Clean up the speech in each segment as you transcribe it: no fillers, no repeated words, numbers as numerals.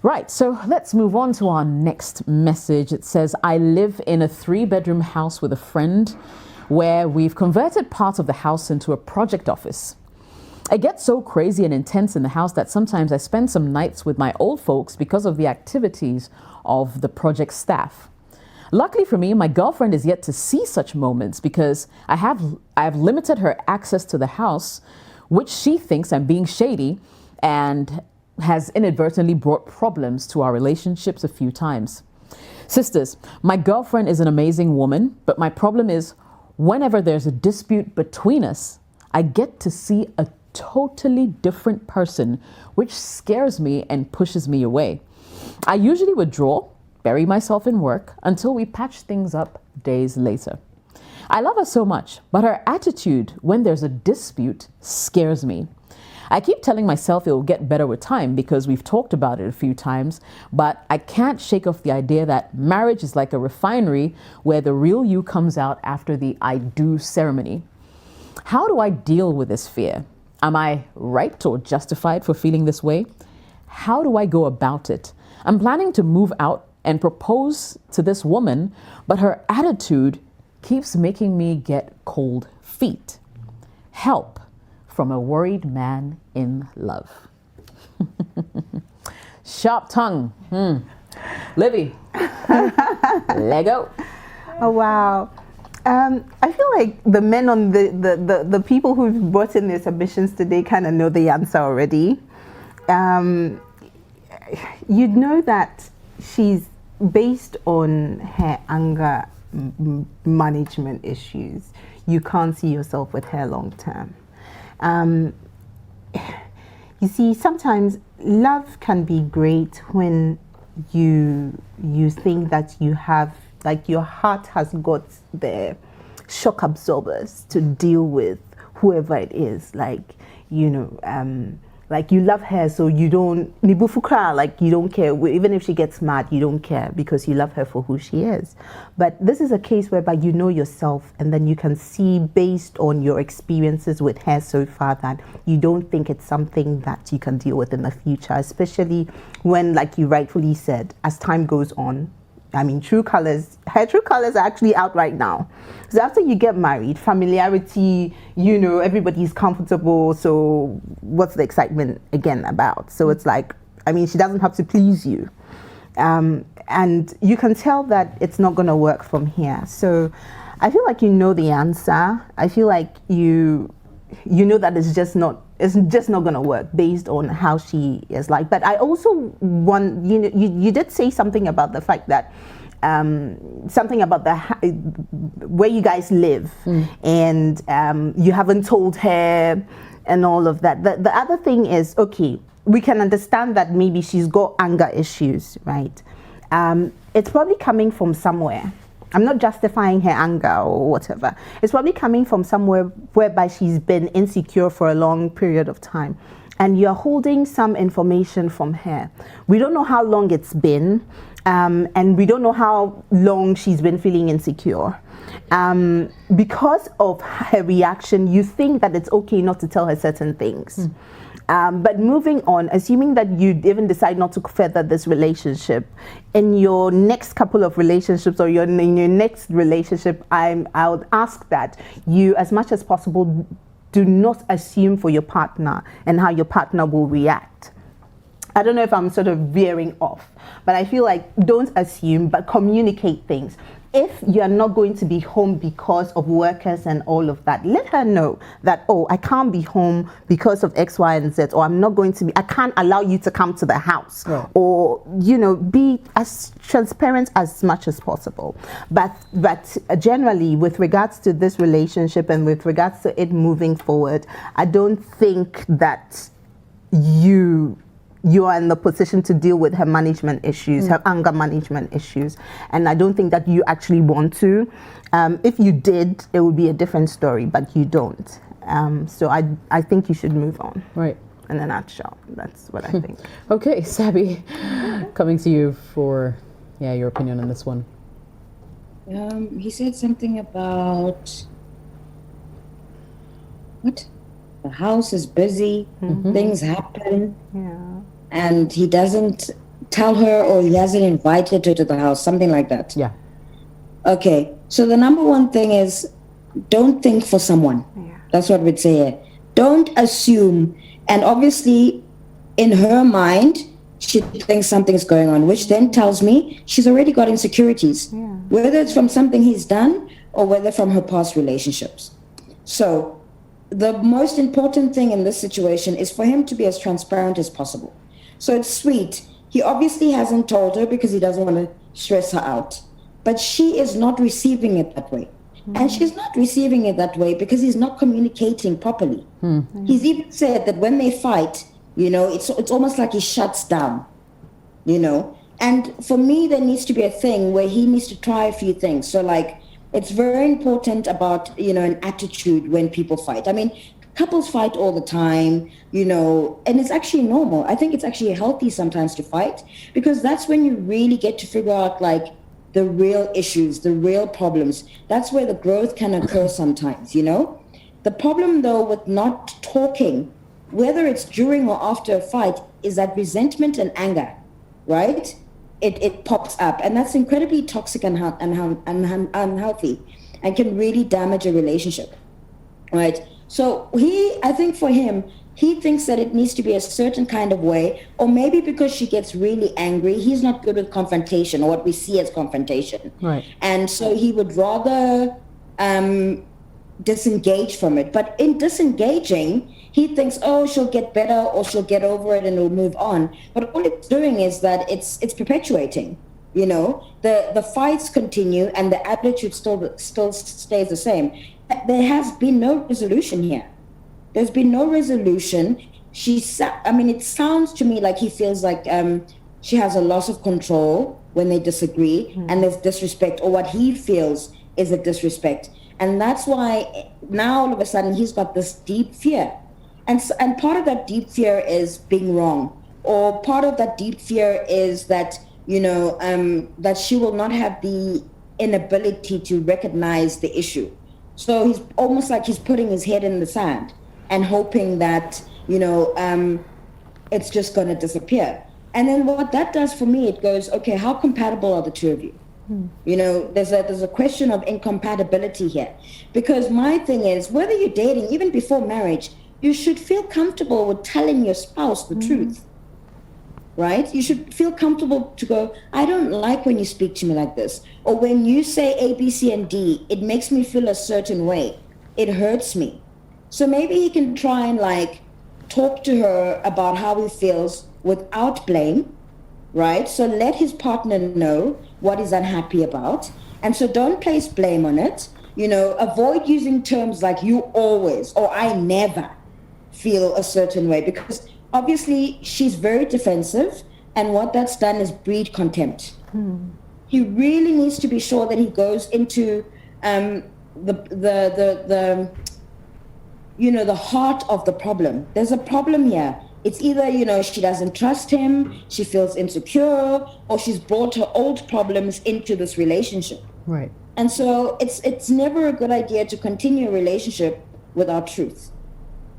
Right, so let's move on to our next message. It says, I live in a 3-bedroom house with a friend where we've converted part of the house into a project office. I get so crazy and intense in the house that sometimes I spend some nights with my old folks because of the activities of the project staff. Luckily for me, my girlfriend is yet to see such moments because I have limited her access to the house, which she thinks I'm being shady, and has inadvertently brought problems to our relationships a few times. Sisters, my girlfriend is an amazing woman, but my problem is whenever there's a dispute between us, I get to see a totally different person, which scares me and pushes me away. I usually withdraw, bury myself in work until we patch things up days later. I love her so much, but her attitude when there's a dispute scares me. I keep telling myself it will get better with time because we've talked about it a few times, but I can't shake off the idea that marriage is like a refinery where the real you comes out after the I do ceremony. How do I deal with this fear? Am I right or justified for feeling this way? How do I go about it? I'm planning to move out and propose to this woman, but her attitude keeps making me get cold feet. Help from a worried man in love. Sharp tongue. Livy, Lego. Oh, wow. I feel like the men on the people who've brought in their submissions today kind of know the answer already. You'd know that she's based on her anger management issues. You can't see yourself with her long term. You see, sometimes love can be great when you think that you have, like, your heart has got the shock absorbers to deal with whoever it is, like, like you love her, so you don't like you don't care. Even if she gets mad, you don't care because you love her for who she is. But this is a case whereby you know yourself, and then you can see based on your experiences with her so far that you don't think it's something that you can deal with in the future, especially when, like you rightfully said, as time goes on, I mean, her true colors are actually out right now. So after you get married, familiarity, everybody's comfortable. So what's the excitement again about? So it's like, I mean, she doesn't have to please you. And you can tell that it's not going to work from here. So I feel like you know the answer. I feel like you know that it's just not going to work based on how she is like. But I also want, you did say something about the fact that something about where you guys live, and you haven't told her and all of that. The other thing is, okay, we can understand that maybe she's got anger issues, right? It's probably coming from somewhere. I'm not justifying her anger or whatever. It's probably coming from somewhere whereby she's been insecure for a long period of time. And you're holding some information from her. We don't know how long it's been, and we don't know how long she's been feeling insecure. Because of her reaction, you think that it's okay not to tell her certain things. But moving on, assuming that you even decide not to further this relationship, in your next couple of relationships or in your next relationship, I would ask that you, as much as possible, do not assume for your partner and how your partner will react. I don't know if I'm sort of veering off, but I feel like don't assume, but communicate things. If you're not going to be home because of workers and all of that, let her know that, oh, I can't be home because of X, Y, and Z, or I can't allow you to come to the house. Right. Or, be as transparent as much as possible. But generally, with regards to this relationship and with regards to it moving forward, I don't think that you are in the position to deal with her management issues, her anger management issues. And I don't think that you actually want to. If you did, it would be a different story, but you don't. So I think you should move on. Right. In a nutshell, that's what I think. Okay, Sabby, coming to you for your opinion on this one. He said something about what? The house is busy, things happen. Yeah. And he doesn't tell her, or he hasn't invited her to the house, something like that. Yeah. Okay, so the number one thing is don't think for someone. Yeah. That's what we'd say here. Don't assume. And obviously, in her mind, she thinks something's going on, which then tells me she's already got insecurities, Yeah. whether it's from something he's done or whether from her past relationships. So, the most important thing in this situation is for him to be as transparent as possible. So, it's sweet. He obviously hasn't told her because he doesn't want to stress her out. But she is not receiving it that way. And she's not receiving it that way because he's not communicating properly. He's even said that when they fight, it's almost like he shuts down, And for me, there needs to be a thing where he needs to try a few things. So, like, it's very important about, an attitude when people fight. I mean, couples fight all the time, and it's actually normal. I think it's actually healthy sometimes to fight because that's when you really get to figure out, like, the real issues, the real problems. That's where the growth can occur sometimes, The problem, though, with not talking, whether it's during or after a fight, is that resentment and anger, right? It pops up. And that's incredibly toxic and unhealthy and can really damage a relationship, right? So I think for him, he thinks that it needs to be a certain kind of way, or maybe because she gets really angry, he's not good with confrontation, or what we see as confrontation. Right. And so he would rather disengage from it. But in disengaging, he thinks, oh, she'll get better or she'll get over it and it'll move on. But all it's doing is that it's perpetuating. The fights continue and the attitude still stays the same. There has been no resolution here. There's been no resolution. It sounds to me like he feels like she has a loss of control when they disagree, and there's disrespect, or what he feels is a disrespect. And that's why now all of a sudden he's got this deep fear. And part of that deep fear is being wrong, or part of that deep fear is that, that she will not have the inability to recognize the issue. So he's almost like he's putting his head in the sand and hoping that, it's just going to disappear. And then what that does for me, it goes, okay, how compatible are the two of you? There's a question of incompatibility here. Because my thing is, whether you're dating, even before marriage, you should feel comfortable with telling your spouse the truth, right? You should feel comfortable to go, I don't like when you speak to me like this. Or when you say A, B, C, and D, it makes me feel a certain way. It hurts me. So maybe he can try and talk to her about how he feels without blame, right? So let his partner know what he's unhappy about. And so don't place blame on it. Avoid using terms like you always or I never feel a certain way, because obviously she's very defensive, and what that's done is breed contempt. He really needs to be sure that he goes into the heart of the problem. There's a problem here. It's either, she doesn't trust him, she feels insecure, or she's brought her old problems into this relationship. Right. And so it's never a good idea to continue a relationship without truth.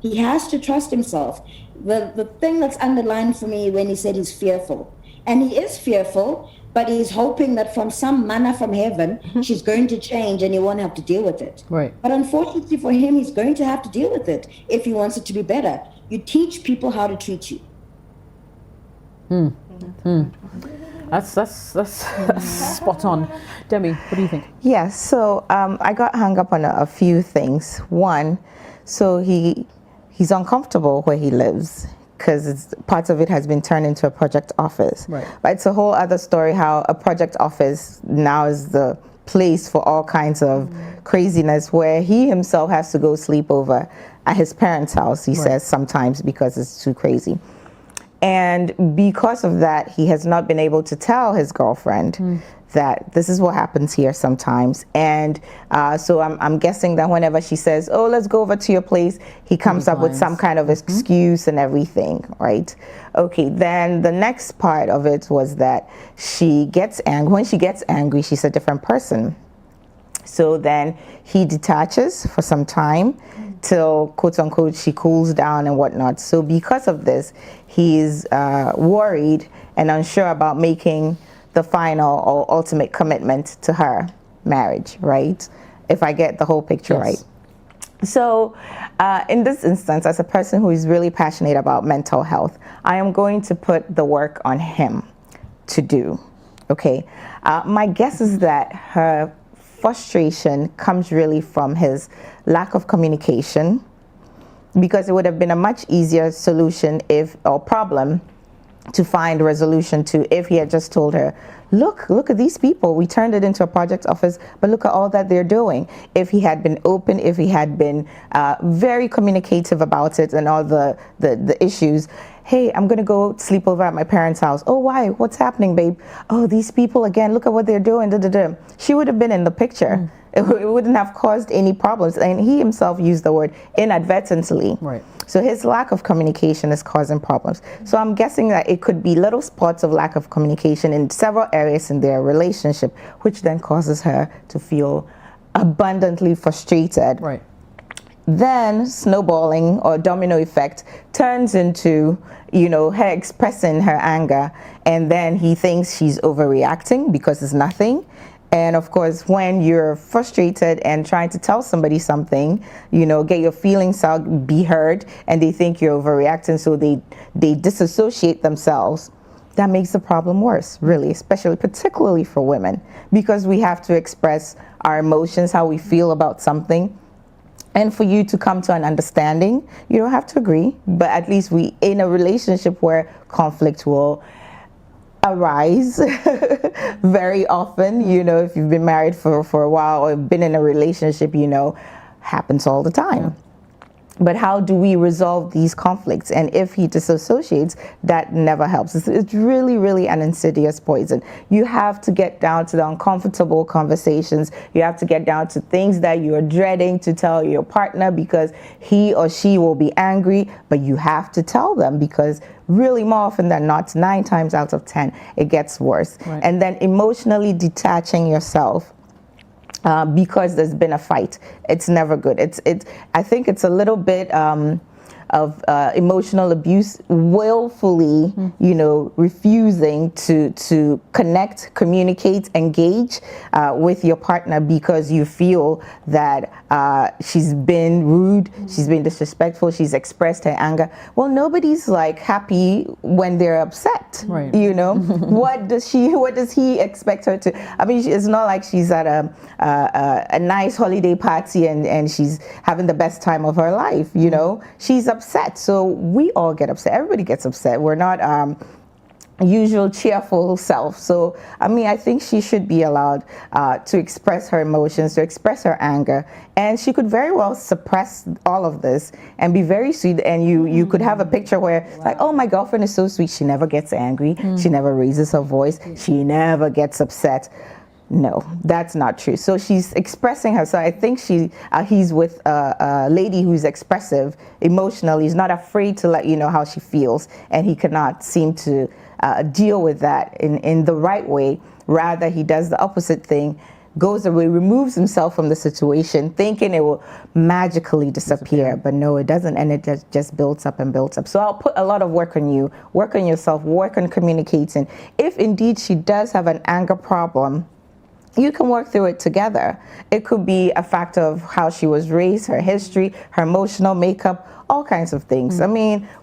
He has to trust himself. The thing that's underlined for me when he said he's fearful, and he is fearful, but he's hoping that from some manna from heaven, she's going to change and he won't have to deal with it. Right. But unfortunately for him, he's going to have to deal with it if he wants it to be better. You teach people how to treat you. That's spot on. Demi, what do you think? Yes, so I got hung up on a few things. One, so he's uncomfortable where he lives because part of it has been turned into a project office. Right. But it's a whole other story how a project office now is the place for all kinds of craziness, where he himself has to go sleep over at his parents' house, he says sometimes, because it's too crazy. And because of that, he has not been able to tell his girlfriend that this is what happens here sometimes. And so I'm guessing that whenever she says, oh, let's go over to your place, he comes up with some kind of excuse and everything, right? Okay, then the next part of it was that she gets angry. When she gets angry, she's a different person. So then he detaches for some time till, quote unquote, she cools down and whatnot. So because of this, he's worried and unsure about making the final or ultimate commitment to her marriage, right? If I get the whole picture right. So in this instance, as a person who is really passionate about mental health, I am going to put the work on him to do, okay? My guess is that her frustration comes really from his lack of communication, because it would have been a much easier solution or problem to find resolution to if he had just told her, look at these people, we turned it into a project office, but look at all that they're doing. If he had been open, if he had been very communicative about it and all the issues. Hey, I'm gonna go sleep over at my parents' house. Oh, why? What's happening, babe? Oh, these people again, look at what they're doing. Da, da, da. She would have been in the picture. It wouldn't have caused any problems. And he himself used the word inadvertently. Right. So his lack of communication is causing problems. So I'm guessing that it could be little spots of lack of communication in several areas in their relationship, which then causes her to feel abundantly frustrated. Right. Then snowballing or domino effect turns into, her expressing her anger, and then he thinks she's overreacting because it's nothing. And of course, when you're frustrated and trying to tell somebody something, get your feelings out, be heard, and they think you're overreacting, so they disassociate themselves. That makes the problem worse, really, particularly for women, because we have to express our emotions, how we feel about something. And for you to come to an understanding, you don't have to agree, but at least we in a relationship where conflict will arise very often, if you've been married for a while or been in a relationship, happens all the time. Yeah. But how do we resolve these conflicts? And if he disassociates, that never helps. It's really, really an insidious poison. You have to get down to the uncomfortable conversations. You have to get down to things that you're dreading to tell your partner because he or she will be angry, but you have to tell them because really more often than not, 9 times out of 10, it gets worse. Right. And then emotionally detaching yourself because there's been a fight. It's never good. I think it's a little bit of emotional abuse, willfully, refusing to connect, communicate, engage with your partner because you feel that she's been rude, she's been disrespectful, she's expressed her anger. Well, nobody's happy when they're upset. Right. What does he expect her to? I mean, it's not like she's at a nice holiday party and she's having the best time of her life. She's upset. So we all get upset. Everybody gets upset. We're not usual cheerful self. So I think she should be allowed to express her emotions, to express her anger, and she could very well suppress all of this and be very sweet. And you could have a picture where oh, my girlfriend is so sweet. She never gets angry. She never raises her voice. She never gets upset. No, that's not true. So she's expressing her. So I think he's with a lady who's expressive emotionally. He's not afraid to let you know how she feels, and he cannot seem to deal with that in the right way. Rather, he does the opposite thing, goes away, removes himself from the situation, thinking it will magically disappear. But no, it doesn't, and it just builds up and builds up. So I'll put a lot of work on you, work on yourself, work on communicating. If indeed she does have an anger problem, you can work through it together. It could be a factor of how she was raised, her history, her emotional makeup, all kinds of things.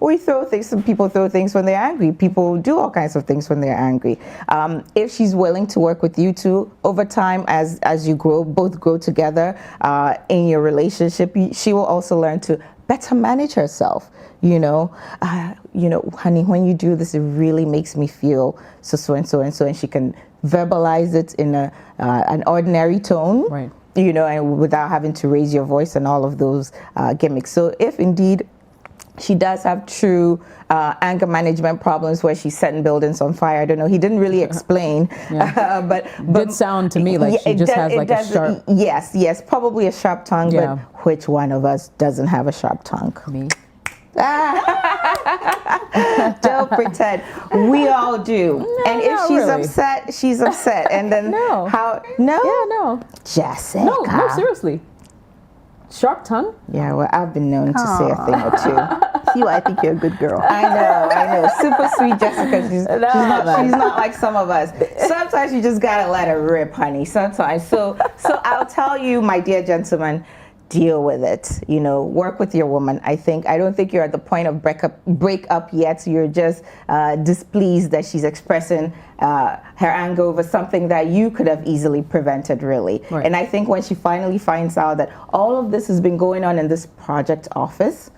We throw things, some people throw things when they're angry. People do all kinds of things when they're angry. If she's willing to work with you two over time as you both grow together in your relationship, she will also learn to better manage herself. Honey, when you do this, it really makes me feel so and so and so, and she can verbalize it in an ordinary tone, right? And without having to raise your voice and all of those gimmicks. So if indeed she does have true anger management problems where she's setting buildings on fire, I don't know. He didn't really explain, but did sound to me like she just has a sharp. Yes, probably a sharp tongue. Yeah. But which one of us doesn't have a sharp tongue? Me. Don't pretend. We all do. No, and if not she's really. upset, she's upset. And then No. how? No. Yeah, no. Jessica. No, seriously. Sharp tongue? Yeah, well, I've been known to say a thing or two. See why I think you're a good girl. I know. Super sweet Jessica. She's not like some of us. Sometimes you just gotta let her rip, honey. Sometimes. So I'll tell you, my dear gentlemen, deal with it. You know, work with your woman. I don't think you're at the point of break up yet. You're just displeased that she's expressing her anger over something that you could have easily prevented, really. Right. And I think when she finally finds out that all of this has been going on in this project office,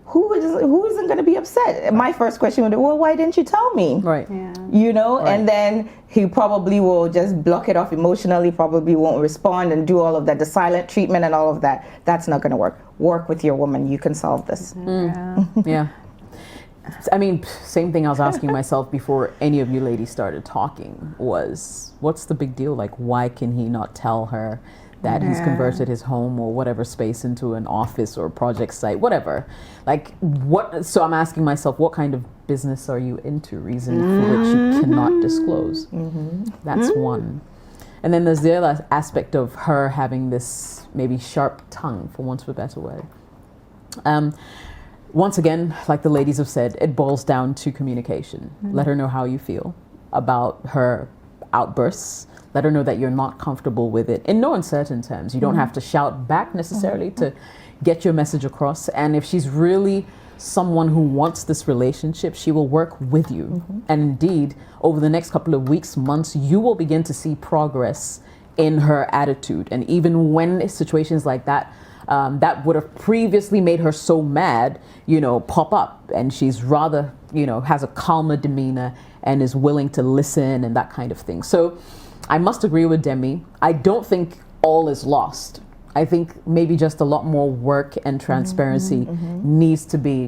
who isn't going to be upset? My first question would be, well, why didn't you tell me? Right. Yeah. You know, Right. and then he probably will just block it off emotionally, probably won't respond and do all of that, the silent treatment and all of that. That's not going to work. Work with your woman. You can solve this. Yeah. I mean, same thing I was asking myself before any of you ladies started talking was, what's the big deal? Like, why can he not tell her that he's converted his home or whatever space into an office or a project site, whatever? Like, what? So I'm asking myself, what kind of business are you into, reason for which you cannot disclose? That's one. And then there's the other aspect of her having this maybe sharp tongue, for want of a better word. Once again, like the ladies have said, it boils down to communication. Let her know how you feel about her outbursts. Let her know that you're not comfortable with it in no uncertain terms. You don't have to shout back necessarily to get your message across. And if she's really someone who wants this relationship, she will work with you. And indeed, over the next couple of weeks, months, you will begin to see progress in her attitude. And even when situations like that, that would have previously made her so mad, pop up, and she's rather, has a calmer demeanor and is willing to listen and that kind of thing. So I must agree with Demi. I don't think all is lost. I think maybe just a lot more work and transparency needs to be,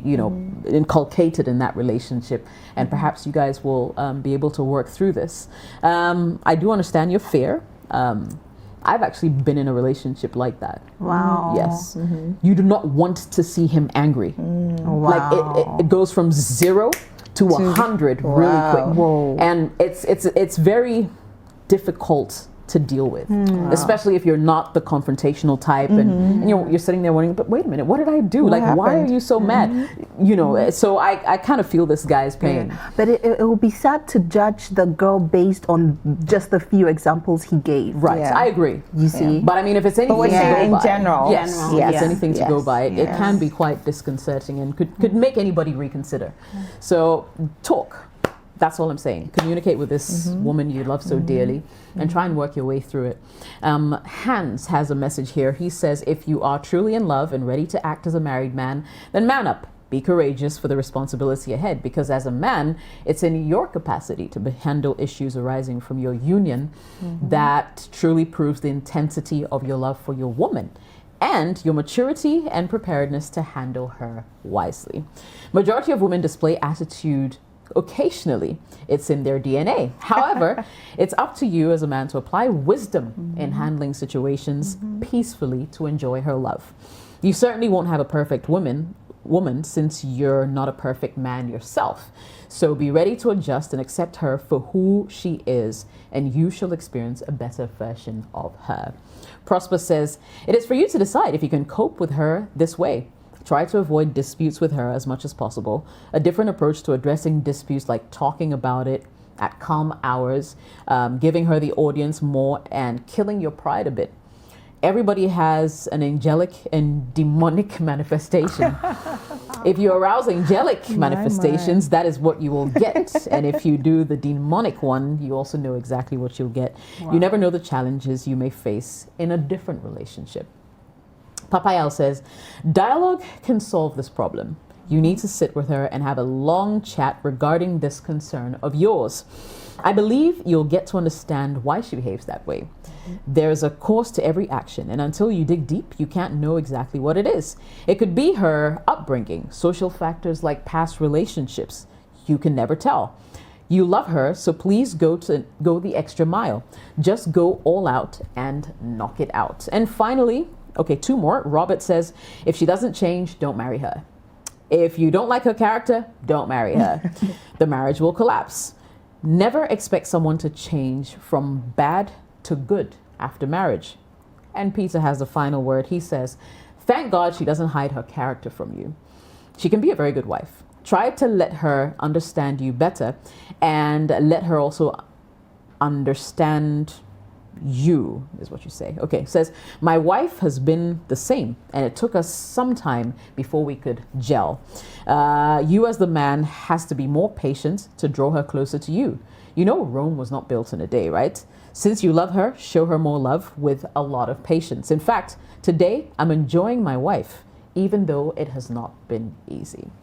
inculcated in that relationship. And perhaps you guys will be able to work through this. I do understand your fear. I've actually been in a relationship like that. Wow. Yes. You do not want to see him angry. Wow. Like it goes from 0 to 100 really quick. Whoa. And it's very difficult to deal with, especially if you're not the confrontational type, and you're sitting there wondering, but wait a minute, what did I do? Why are you so mad? So I kind of feel this guy's pain. But it will be sad to judge the girl based on just the few examples he gave. Right, Yeah. I agree. You see? But I mean, if it's anything we're to saying go in by, general. yes, General, yes, yes, anything to go yes, by, it yes. can be quite disconcerting and could make anybody reconsider. So talk. That's all I'm saying. Communicate with this woman you love so dearly and try and work your way through it. Hans has a message here. He says, if you are truly in love and ready to act as a married man, then man up. Be courageous for the responsibility ahead, because as a man, it's in your capacity to handle issues arising from your union that truly proves the intensity of your love for your woman and your maturity and preparedness to handle her wisely. Majority of women display attitude occasionally. It's in their DNA. However, it's up to you as a man to apply wisdom in handling situations peacefully to enjoy her love. You certainly won't have a perfect woman since you're not a perfect man yourself. So be ready to adjust and accept her for who she is, and you shall experience a better version of her. Prosper says, it is for you to decide if you can cope with her this way. Try to avoid disputes with her as much as possible. A different approach to addressing disputes, like talking about it at calm hours, giving her the audience more, and killing your pride a bit. Everybody has an angelic and demonic manifestation. If you arouse angelic manifestations, that is what you will get. And if you do the demonic one, you also know exactly what you'll get. Wow. You never know the challenges you may face in a different relationship. Papayal says, dialogue can solve this problem. You need to sit with her and have a long chat regarding this concern of yours. I believe you'll get to understand why she behaves that way. There's a cause to every action, and until you dig deep, you can't know exactly what it is. It could be her upbringing, social factors like past relationships. You can never tell. You love her, so please go the extra mile. Just go all out and knock it out. And finally, okay, 2 more. Robert says, if she doesn't change, don't marry her. If you don't like her character, don't marry her. The marriage will collapse. Never expect someone to change from bad to good after marriage. And Peter has the final word. He says, thank God she doesn't hide her character from you. She can be a very good wife. Try to let her understand you better, and let her also understand you, is what you say. Okay, says, my wife has been the same, and it took us some time before we could gel. You as the man has to be more patient to draw her closer to you. You know, Rome was not built in a day, right? Since you love her, show her more love with a lot of patience. In fact, today I'm enjoying my wife, even though it has not been easy.